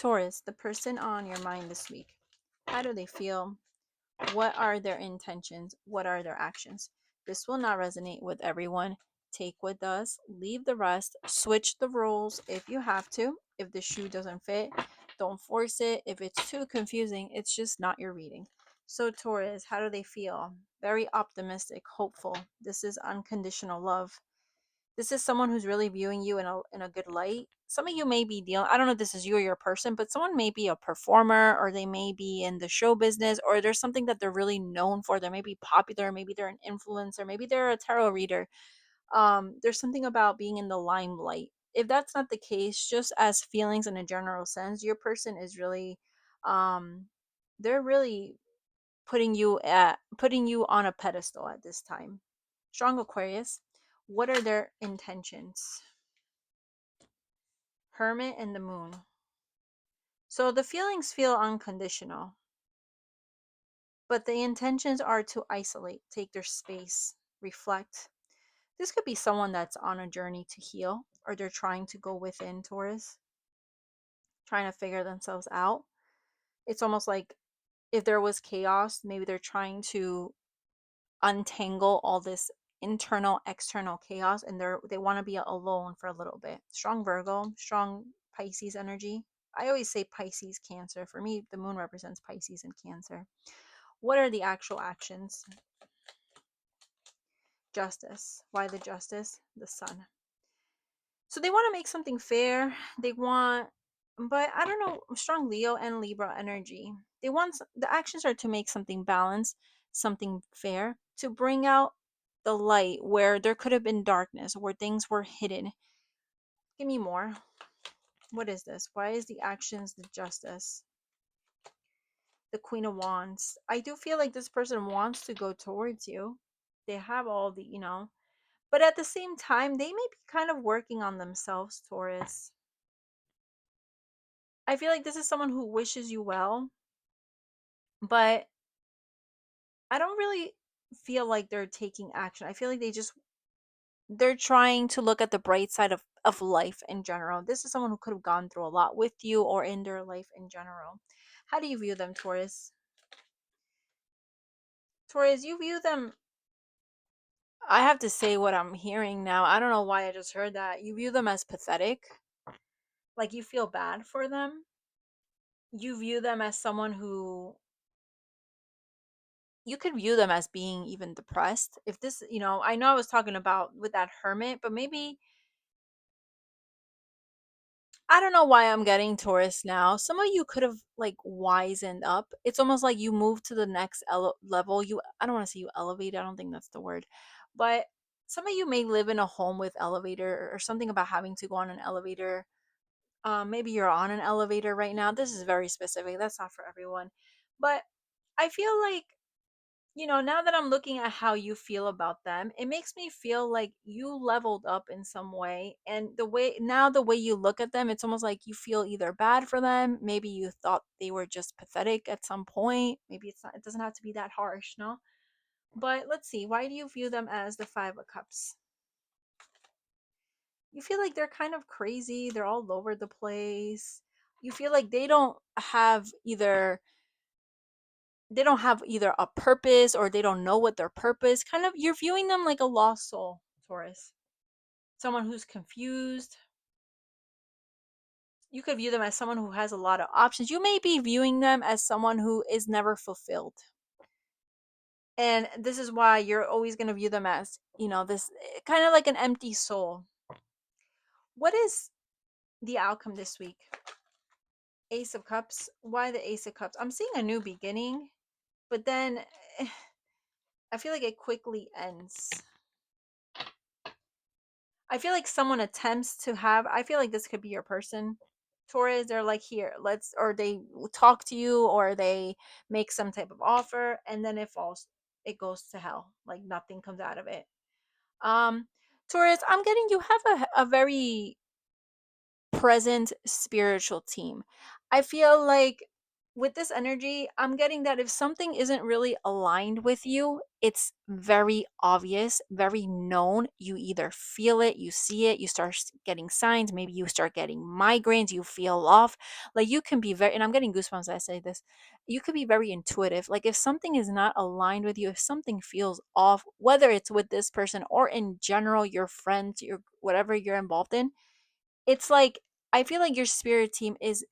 Taurus, the person on your mind this week, how do they feel? What are their intentions? What are their actions? This will not resonate with everyone. Take what does, leave the rest, switch the roles if you have to. If the shoe doesn't fit, don't force it. If it's too confusing, it's just not your reading. So, Taurus, how do they feel? Very optimistic, hopeful. This is unconditional love. This is someone who's really viewing you in a good light. Some of you may be dealing, I don't know if this is you or your person, but someone may be a performer, or they may be in the show business, or there's something that they're really known for. They may be popular, maybe they're an influencer, maybe they're a tarot reader. There's something about being in the limelight. If that's not the case, just as feelings in a general sense, your person is really um they're really putting you on a pedestal at this time. Strong Aquarius, what are their intentions? Hermit and the Moon. So the feelings feel unconditional, but the intentions are to isolate, take their space, reflect. This could be someone that's on a journey to heal, or they're trying to go within, Taurus, trying to figure themselves out. It's almost like if there was chaos, maybe they're trying to untangle all this internal external chaos, and they want to be alone for a little bit. Strong Virgo, strong Pisces energy. I always say Pisces, Cancer. For me, the moon represents Pisces and Cancer. What are the actual actions? Justice. Why the justice? The sun. So they want to make something fair. They want, but I don't know, strong Leo and Libra energy. The actions are to make something balanced, something fair, to bring out the light where there could have been darkness, where things were hidden. Give me more. What is this? Why is the actions the justice? The Queen of Wands. I do feel like this person wants to go towards you. They have all the, but at the same time, they may be kind of working on themselves, Taurus. I feel like this is someone who wishes you well, but I don't really feel like they're taking action. I feel like they're trying to look at the bright side of life in general. This is someone who could have gone through a lot with you or in their life in general. How do you view them, Taurus? Taurus, you view them, I have to say what I'm hearing now. I don't know why I just heard that. You view them as pathetic. Like you feel bad for them. You view them as someone who you could view them as being even depressed. If this, I know I was talking about with that hermit, but maybe I don't know why I'm getting Taurus now. Some of you could have like wisened up. It's almost like you moved to the next level. I don't want to say you elevate. I don't think that's the word. But some of you may live in a home with elevator or something about having to go on an elevator. Maybe you're on an elevator right now. This is very specific. That's not for everyone. But I feel like now that I'm looking at how you feel about them, it makes me feel like you leveled up in some way. And the way you look at them, it's almost like you feel either bad for them. Maybe you thought they were just pathetic at some point. Maybe it doesn't have to be that harsh, no? But let's see. Why do you view them as the Five of Cups? You feel like they're kind of crazy. They're all over the place. You feel like they don't have either a purpose, or they don't know what their purpose. Kind of, you're viewing them like a lost soul, Taurus. Someone who's confused. You could view them as someone who has a lot of options. You may be viewing them as someone who is never fulfilled. And this is why you're always going to view them as, this kind of like an empty soul. What is the outcome this week? Ace of Cups. Why the Ace of Cups? I'm seeing a new beginning, but then I feel like it quickly ends. I feel like someone attempts to have, I feel like this could be your person. Taurus, they're like, here, or they talk to you, or they make some type of offer, and then it goes to hell. Like nothing comes out of it. Um, Taurus, I'm getting you have a very present spiritual team. I feel like with this energy, I'm getting that if something isn't really aligned with you, it's very obvious, very known. You either feel it, you see it, you start getting signs, maybe you start getting migraines, you feel off. Like you can be very, and I'm getting goosebumps as I say this, you could be very intuitive. Like if something is not aligned with you, if something feels off, whether it's with this person or in general, your friends, your whatever you're involved in, it's like, I feel like your spirit team is,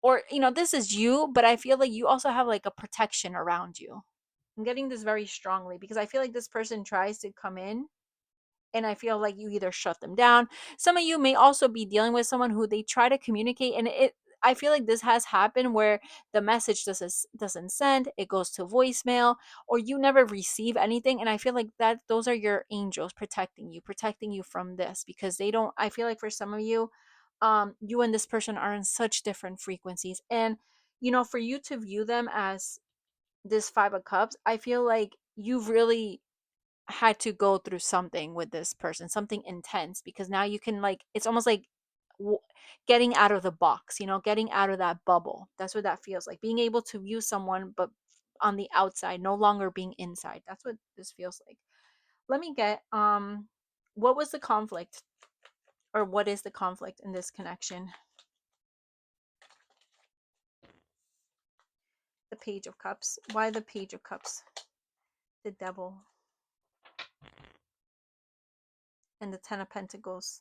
or this is you, but I feel like you also have like a protection around you. I'm getting this very strongly because I feel like this person tries to come in, and I feel like you either shut them down. Some of you may also be dealing with someone who they try to communicate, and I feel like this has happened where the message doesn't send, it goes to voicemail, or you never receive anything. And I feel like that those are your angels protecting you from this, because they don't, I feel like for some of you, you and this person are in such different frequencies. And for you to view them as this 5 of cups, I feel like you've really had to go through something with this person, something intense, because now you can, like, it's almost like w- getting out of the box, getting out of that bubble. That's what that feels like, being able to view someone but on the outside, no longer being inside. That's what this feels like. Let me get what was the conflict, or what is the conflict in this connection? The Page of Cups. Why the Page of Cups? The Devil and the Ten of Pentacles.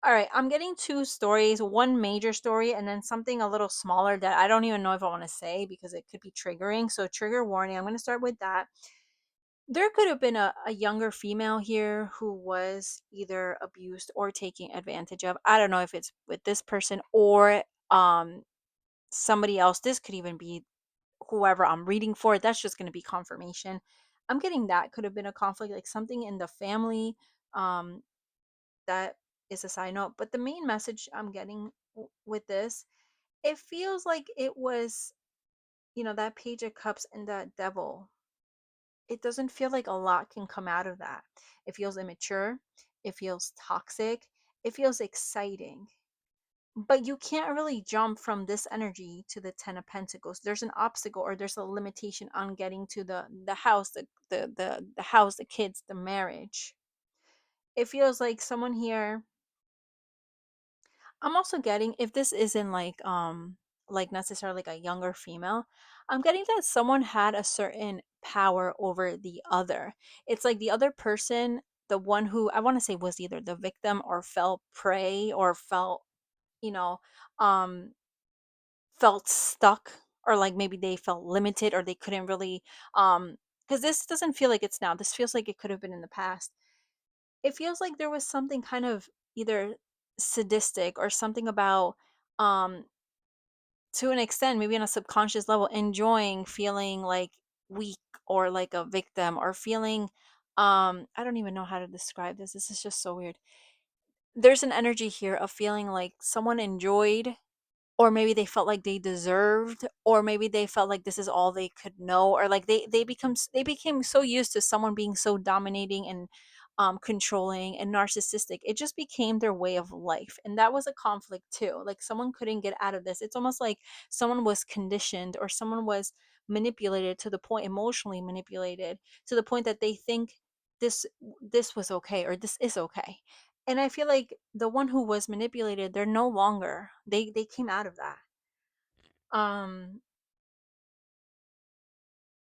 All right, I'm getting two stories, one major story and then something a little smaller that I don't even know if I want to say because it could be triggering. So, trigger warning. I'm going to start with that. There could have been a younger female here who was either abused or taken advantage of. I don't know if it's with this person or somebody else. This could even be whoever I'm reading for. That's just going to be confirmation. I'm getting that could have been a conflict, like something in the family. Um, that is a side note. But the main message I'm getting with this, it feels like it was, that Page of Cups and that Devil. It doesn't feel like a lot can come out of that. It feels immature. It feels toxic. It feels exciting. But you can't really jump from this energy to the Ten of Pentacles. There's an obstacle, or there's a limitation on getting to the house, the house, the kids, the marriage. It feels like someone here, I'm also getting, if this isn't like necessarily like a younger female, I'm getting that someone had a certain power over the other. It's like the other person, the one who I want to say was either the victim or fell prey or you know, um felt stuck, or like maybe they felt limited, or they couldn't really because this doesn't feel like it's now. This feels like it could have been in the past. It feels like there was something kind of either sadistic or something about, um to an extent, maybe on a subconscious level, enjoying feeling like weak or like a victim, or feeling, I don't even know how to describe this. This is just so weird. There's an energy here of feeling like someone enjoyed, or maybe they felt like they deserved, or maybe they felt like this is all they could know, or like they became so used to someone being so dominating and controlling and narcissistic. It just became their way of life, and that was a conflict too. Like someone couldn't get out of this. It's almost like someone was conditioned, or someone was manipulated to the point, emotionally manipulated to the point that they think this was okay, or this is okay. And I feel like the one who was manipulated, they're no longer, they came out of that. um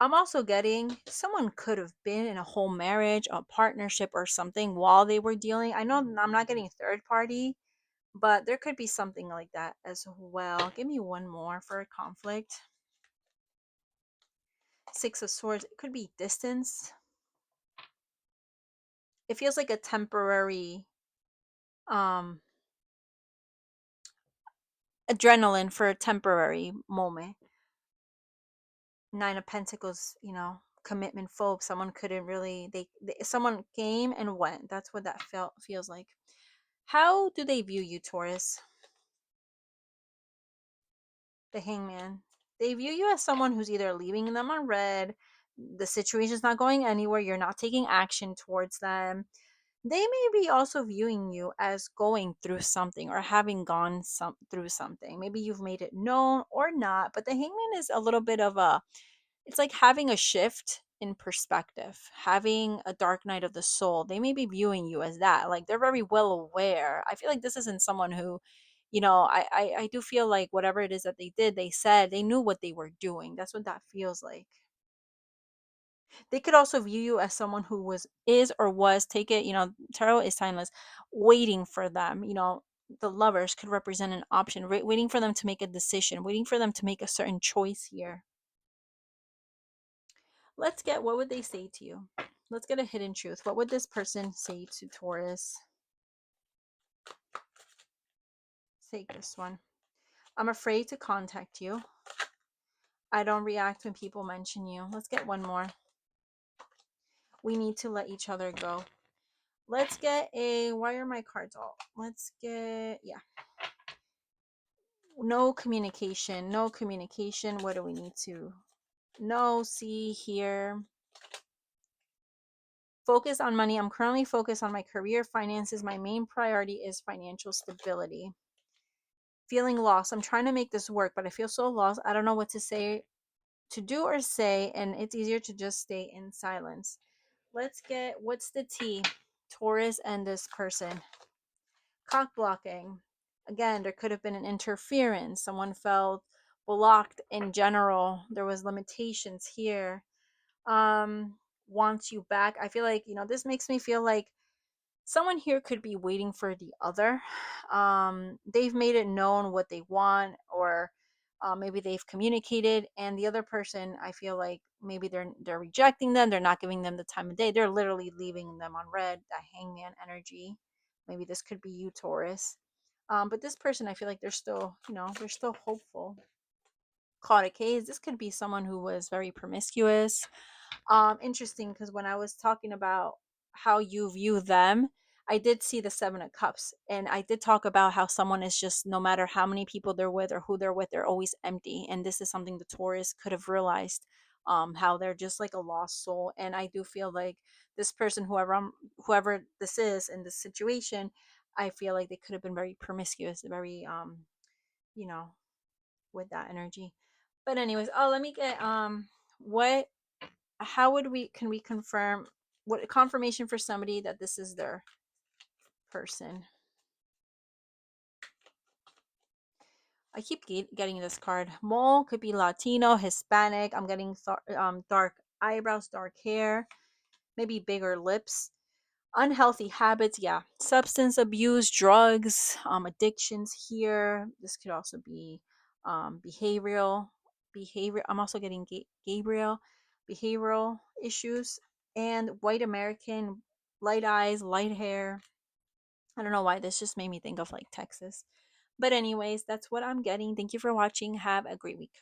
I'm also getting someone could have been in a whole marriage, a partnership or something while they were dealing. I know I'm not getting third party, but there could be something like that as well. Give me one more for a conflict. Six of Swords. It could be distance. It feels like a temporary um adrenaline for a temporary moment. Nine of Pentacles, commitment phobe. Someone couldn't really, someone came and went. That's what that feels like. How do they view you, Taurus? The Hangman. They view you as someone who's either leaving them on red, the situation's not going anywhere, you're not taking action towards them. They may be also viewing you as going through something or having gone through something. Maybe you've made it known or not, but the hangman is a little bit of a, it's like having a shift in perspective, having a dark night of the soul. They may be viewing you as that. Like they're very well aware. I feel like this isn't someone who, I do feel like whatever it is that they did, they said they knew what they were doing. That's what that feels like. They could also view you as someone who is or was, take it, tarot is timeless, waiting for them. The lovers could represent an option, waiting for them to make a decision, waiting for them to make a certain choice here. Let's get, what would they say to you? Let's get a hidden truth. What would this person say to Taurus? Take this one. I'm afraid to contact you. I don't react when people mention you. Let's get one more. We need to let each other go. Let's get a, why are my cards all? Let's get, yeah. No communication. No communication. What do we need to know, see, hear? Focus on money. I'm currently focused on my career, finances. My main priority is financial stability. Feeling lost. I'm trying to make this work, but I feel so lost. I don't know what to say, to do or say, and it's easier to just stay in silence. Let's get, what's the tea? Taurus and this person. Cock blocking. Again, there could have been an interference. Someone felt blocked in general. There was limitations here. Wants you back. I feel like, this makes me feel like someone here could be waiting for the other. They've made it known what they want, or maybe they've communicated, and the other person, I feel like maybe they're rejecting them. They're not giving them the time of day. They're literally leaving them on red. That hangman energy. Maybe this could be you, Taurus. But this person, I feel like they're still, they're still hopeful. Caught a case. This could be someone who was very promiscuous. Interesting, because when I was talking about how you view them, I did see the 7 of cups, and I did talk about how someone is just, no matter how many people they're with or who they're with, they're always empty. And this is something the Taurus could have realized, how they're just like a lost soul. And I do feel like this person, whoever this is in this situation, I feel like they could have been very promiscuous, very you know with that energy. But anyways, oh, let me get, what how would we, can we confirm, what confirmation for somebody that this is their person? I keep getting this card. Mole could be Latino, Hispanic. I'm getting dark eyebrows, dark hair, maybe bigger lips. Unhealthy habits, yeah. Substance abuse, drugs, addictions here. This could also be behavioral. Behavior. I'm also getting Gabriel, behavioral issues, and white American, light eyes, light hair. I don't know why this just made me think of like Texas. But anyways, that's what I'm getting. Thank you for watching. Have a great week.